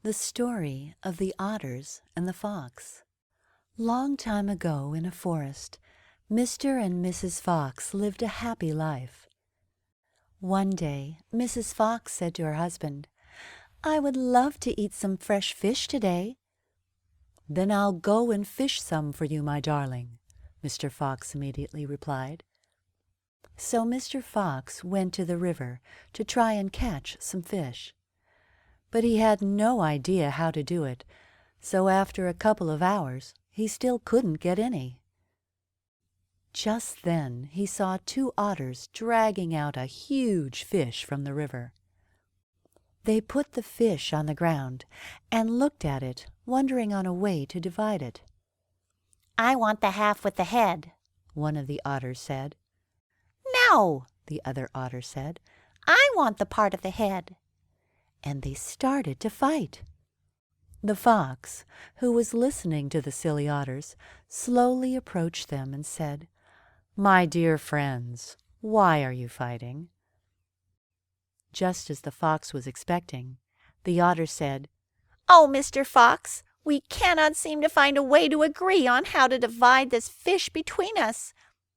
The Story of the Otters and the Fox. Long time ago in a forest, Mr. and Mrs. Fox lived a happy life. One day, Mrs. Fox said to her husband, "I would love to eat some fresh fish today." "Then I'll go and fish some for you, my darling," Mr. Fox immediately replied. So Mr. Fox went to the river to try and catch some fish. But he had no idea how to do it, so after a couple of hours he still couldn't get any. Just then he saw two otters dragging out a huge fish from the river. They put the fish on the ground and looked at it, wondering on a way to divide it. "I want the half with the head," one of the otters said. "No," the other otter said, "I want the part of the head." and they started to fight. The fox, who was listening to the silly otters, slowly approached them and said, "My dear friends, why are you fighting?" Just as the fox was expecting, the otter said, "Oh, Mr. Fox, we cannot seem to find a way to agree on how to divide this fish between us.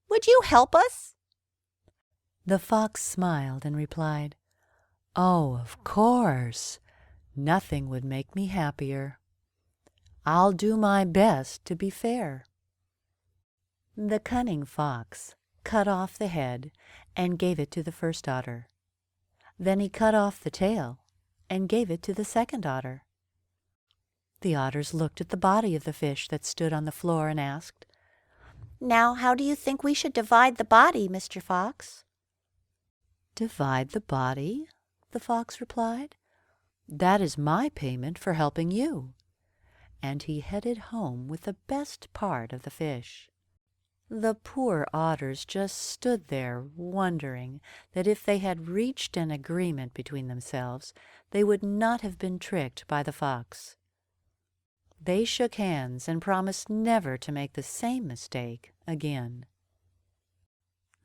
Would you help us?" The fox smiled and replied, "Oh, of course. Nothing would make me happier. I'll do my best to be fair." The cunning fox cut off the head and gave it to the first otter. Then he cut off the tail and gave it to the second otter. The otters looked at the body of the fish that stood on the floor and asked, "Now, how do you think we should divide the body, Mr. Fox?" "Divide the body?" the fox replied. "That is my payment for helping you." And he headed home with the best part of the fish. The poor otters just stood there wondering that if they had reached an agreement between themselves, they would not have been tricked by the fox. They shook hands and promised never to make the same mistake again.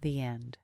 The end.